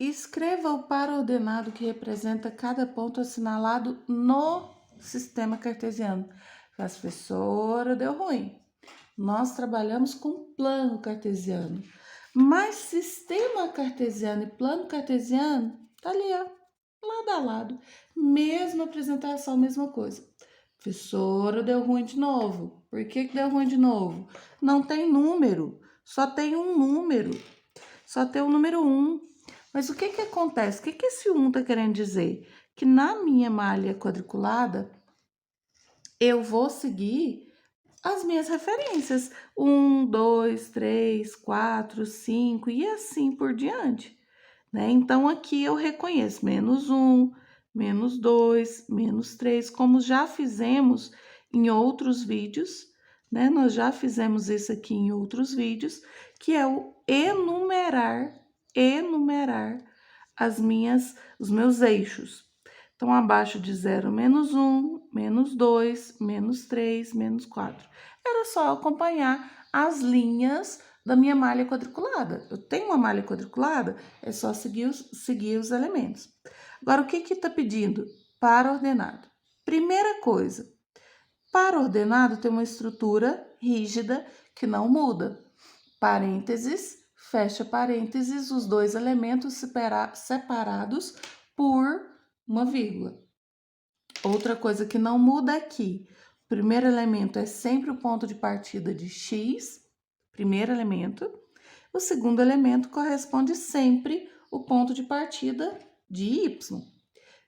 Escreva o par ordenado que representa cada ponto assinalado no sistema cartesiano. Professora, deu ruim. Nós trabalhamos com plano cartesiano. Mas sistema cartesiano e plano cartesiano, tá ali, ó, lado a lado. Mesma apresentação, mesma coisa. Professora, deu ruim de novo. Por que deu ruim de novo? Não tem número, só tem um número. Só tem o número 1. Mas o que acontece? O que esse 1 está querendo dizer? Que na minha malha quadriculada, eu vou seguir as minhas referências. 1, 2, 3, 4, 5 e assim por diante. Né? Então, aqui eu reconheço menos 1, menos 2, menos 3, como já fizemos em outros vídeos, né? Nós já fizemos isso aqui em outros vídeos, que é o enumerar os meus eixos. Então, abaixo de 0, menos 1, menos 2, menos 3, menos 4. Era só acompanhar as linhas da minha malha quadriculada. Eu tenho uma malha quadriculada, é só seguir os elementos. Agora, o que está pedindo? Par ordenado. Primeira coisa, par ordenado tem uma estrutura rígida que não muda. Parênteses, fecha parênteses, os dois elementos separados por uma vírgula. Outra coisa que não muda aqui, o primeiro elemento é sempre o ponto de partida de x, primeiro elemento. O segundo elemento corresponde sempre o ponto de partida de y.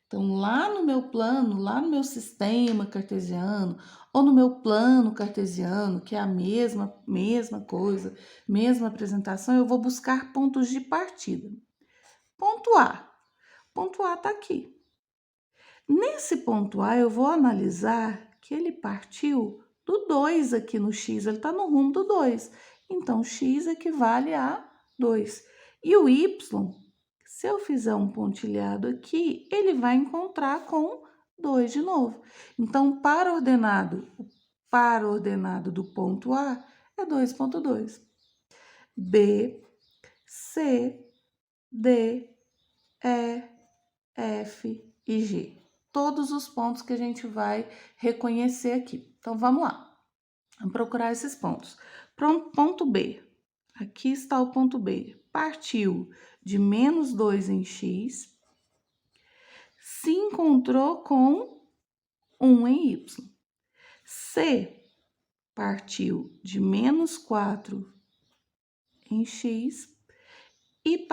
Então, lá no meu plano, lá no meu sistema cartesiano, ou no meu plano cartesiano, que é a mesma coisa, mesma apresentação, eu vou buscar pontos de partida. Ponto A. Ponto A está aqui. Nesse ponto A, eu vou analisar que ele partiu do 2 aqui no x, ele está no rumo do 2. Então, x equivale a 2. E o y, se eu fizer um pontilhado aqui, ele vai encontrar com 2 de novo. Então, o par ordenado do ponto A é 2,2. B, C, D, E, F e G. Todos os pontos que a gente vai reconhecer aqui. Então, vamos lá. Vamos procurar esses pontos. Ponto B. Aqui está o ponto B. Partiu de menos 2 em x, se encontrou com 1 em y. C partiu de menos 4 em x e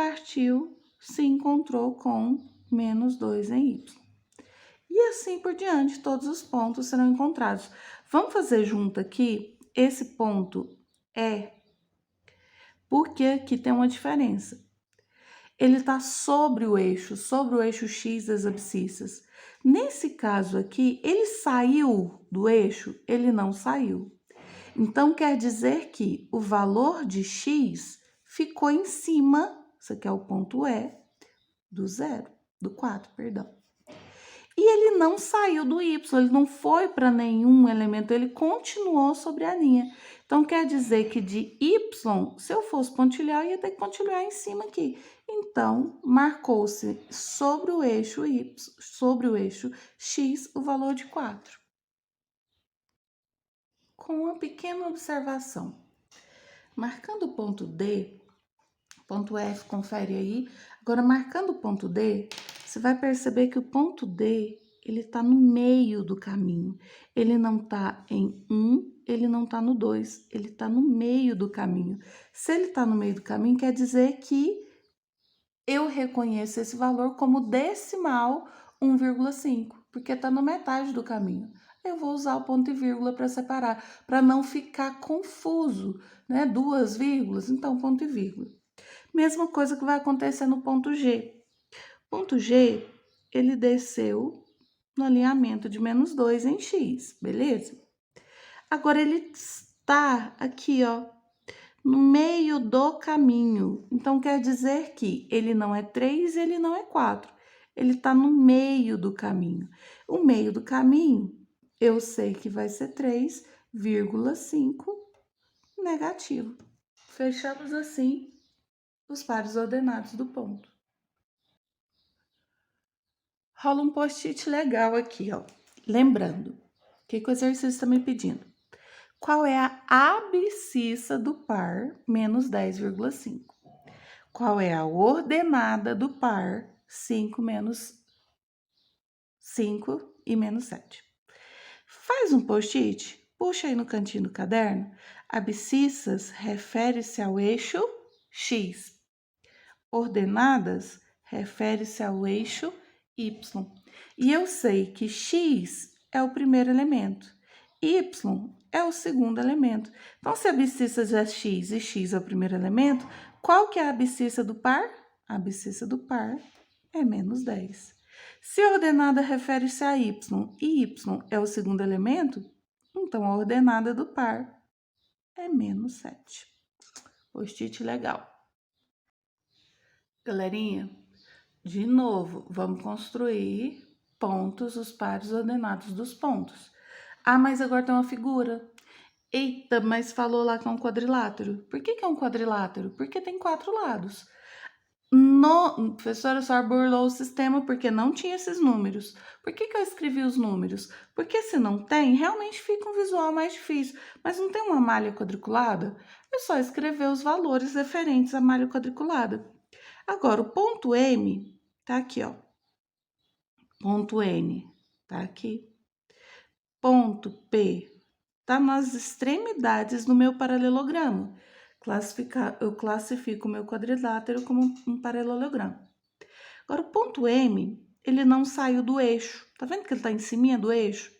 se encontrou com menos 2 em y. E assim por diante, todos os pontos serão encontrados. Vamos fazer junto aqui esse ponto E, porque aqui tem uma diferença. Ele está sobre o eixo x das abscissas. Nesse caso aqui, ele saiu do eixo? Ele não saiu. Então, quer dizer que o valor de x ficou em cima, isso aqui é o ponto E, do 4, perdão. E ele não saiu do y, ele não foi para nenhum elemento, ele continuou sobre a linha. Então, quer dizer que de y, se eu fosse pontilhar, eu ia ter que pontilhar em cima aqui. Então, marcou-se sobre o eixo y, sobre o eixo x, o valor de 4. Com uma pequena observação. Marcando o ponto D, ponto F, confere aí. Agora, marcando o ponto D, você vai perceber que o ponto D, ele tá no meio do caminho. Ele não tá em 1, ele não tá no 2, ele tá no meio do caminho. Se ele tá no meio do caminho, quer dizer que eu reconheço esse valor como decimal 1,5, porque tá na metade do caminho. Eu vou usar o ponto e vírgula para separar, para não ficar confuso, né? 2 vírgulas, então ponto e vírgula. Mesma coisa que vai acontecer no ponto G. Ponto G, ele desceu no alinhamento de menos 2 em x, beleza? Agora, ele está aqui, ó, no meio do caminho. Então, quer dizer que ele não é 3 e ele não é 4. Ele está no meio do caminho. O meio do caminho, eu sei que vai ser 3,5 negativo. Fechamos assim os pares ordenados do ponto. rola um post-it legal aqui, ó. Lembrando, o que o exercício está me pedindo? Qual é a abscissa do par menos 10,5? Qual é a ordenada do par 5 menos 5 e menos 7? Faz um post-it, puxa aí no cantinho do caderno. Abscissas refere-se ao eixo X. Ordenadas refere-se ao eixo Y. E eu sei que X é o primeiro elemento, Y é o segundo elemento. Então, se a abscissa é X e X é o primeiro elemento, qual que é a abscissa do par? A abscissa do par é menos 10. Se a ordenada refere-se a Y e Y é o segundo elemento, então a ordenada do par é menos 7. Post-it legal. Galerinha, de novo, vamos construir pontos, os pares ordenados dos pontos. Ah, mas agora tem uma figura. Eita, mas falou lá que é um quadrilátero. Por que é um quadrilátero? Porque tem 4 lados. Professora só burlou o sistema porque não tinha esses números. Por que eu escrevi os números? Porque se não tem, realmente fica um visual mais difícil. Mas não tem uma malha quadriculada? É só escrever os valores referentes à malha quadriculada. Agora, o ponto M tá aqui, ó. Ponto N tá aqui. Ponto P tá nas extremidades do meu paralelogramo. Eu classifico o meu quadrilátero como um paralelogramo. Agora, o ponto M, ele não saiu do eixo. Tá vendo que ele tá em cima do eixo?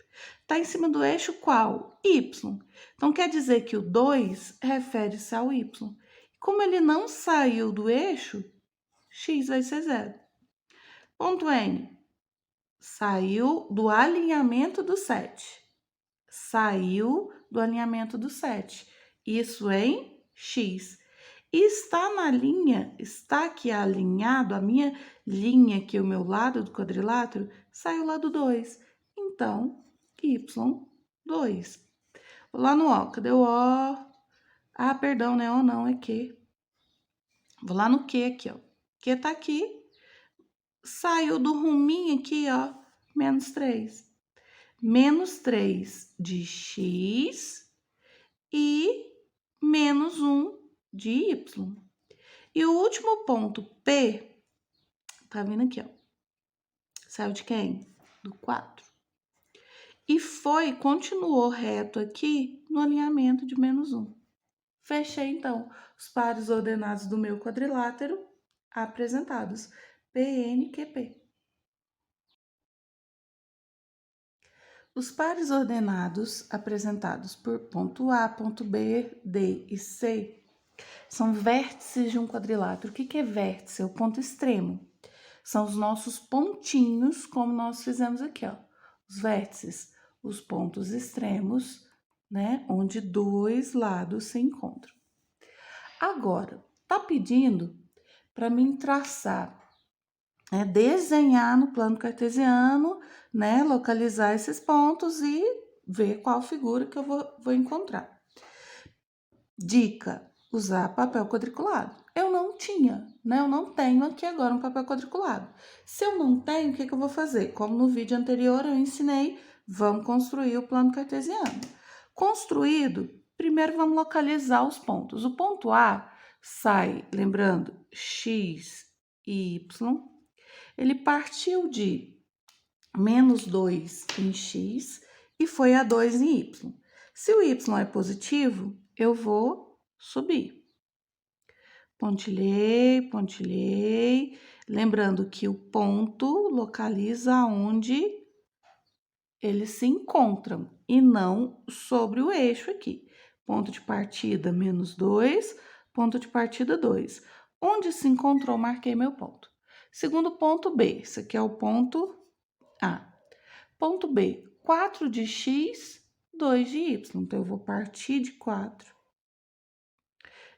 Tá em cima do eixo qual? Y. Então, quer dizer que o 2 refere-se ao Y. Como ele não saiu do eixo, X vai ser 0. Ponto N, saiu do alinhamento do 7. Saiu do alinhamento do 7. Isso em X. E está na linha, está aqui alinhado, a minha linha aqui, o meu lado do quadrilátero, saiu lá do 2. Então, Y2. Vou lá no O, cadê o O? Ah, perdão, não é O não, é Q. Vou lá no Q aqui, ó. Q tá aqui. Saiu do ruminho aqui, ó, menos 3. Menos 3 de X e menos 1 de Y. E o último ponto, P, tá vindo aqui, ó. Saiu de quem? Do 4. E continuou reto aqui no alinhamento de menos 1. Fechei, então, os pares ordenados do meu quadrilátero apresentados. PNQP. Os pares ordenados apresentados por ponto A, ponto B, D e C são vértices de um quadrilátero. O que é vértice? É o ponto extremo. São os nossos pontinhos, como nós fizemos aqui, ó. Os vértices, os pontos extremos, né? Onde 2 lados se encontram. Agora, tá pedindo para mim traçar, desenhar no plano cartesiano, né? Localizar esses pontos e ver qual figura que eu vou encontrar. Dica: usar papel quadriculado. Eu não tinha, né? Eu não tenho aqui agora um papel quadriculado. Se eu não tenho, o que eu vou fazer? Como no vídeo anterior eu ensinei, vamos construir o plano cartesiano. Construído, primeiro vamos localizar os pontos. O ponto A sai, lembrando, X e Y. Ele partiu de menos 2 em X e foi a 2 em Y. Se o Y é positivo, eu vou subir. Pontilhei, pontilhei. Lembrando que o ponto localiza onde eles se encontram e não sobre o eixo aqui. Ponto de partida, menos 2, ponto de partida, 2. Onde se encontrou, marquei meu ponto. Segundo ponto, B. Esse aqui é o ponto A. Ponto B, 4 de X, 2 de Y. Então, eu vou partir de 4.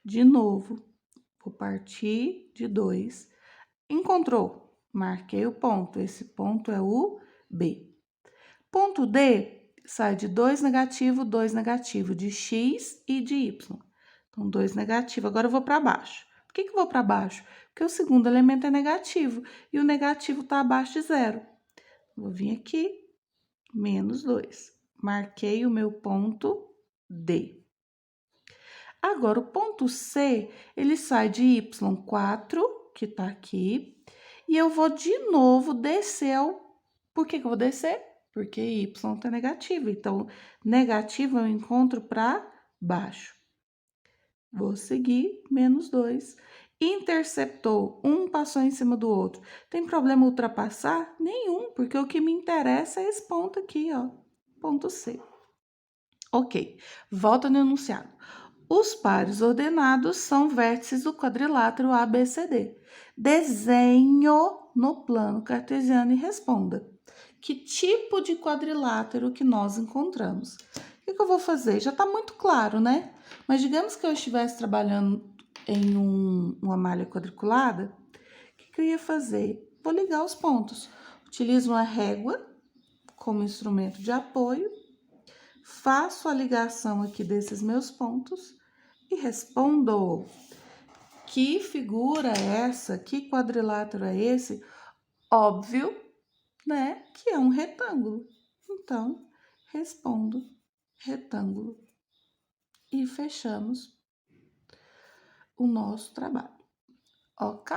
De novo, vou partir de 2. Encontrou? Marquei o ponto. Esse ponto é o B. Ponto D sai de 2 negativo, de X e de Y. Então, 2 negativo. Agora, eu vou para baixo. Por que eu vou para baixo? Porque o segundo elemento é negativo e o negativo está abaixo de 0. Vou vir aqui, menos 2. Marquei o meu ponto D. Agora, o ponto C, ele sai de y4, que tá aqui, e eu vou de novo descer ao... Por que que eu vou descer? Porque y tá negativo, então, negativo eu encontro para baixo. Vou seguir, menos 2. Interceptou, um passou em cima do outro. Tem problema ultrapassar? Nenhum, porque o que me interessa é esse ponto aqui, ó, ponto C. Ok, volta no enunciado. Os pares ordenados são vértices do quadrilátero ABCD. Desenho no plano cartesiano e responda. Que tipo de quadrilátero que nós encontramos? O que eu vou fazer? Já está muito claro, né? Mas digamos que eu estivesse trabalhando em uma malha quadriculada, o que eu ia fazer? Vou ligar os pontos. Utilizo uma régua como instrumento de apoio, faço a ligação aqui desses meus pontos e respondo. Que figura é essa? Que quadrilátero é esse? Óbvio, né? Que é um retângulo. Então, respondo retângulo. E fechamos o nosso trabalho. Ok?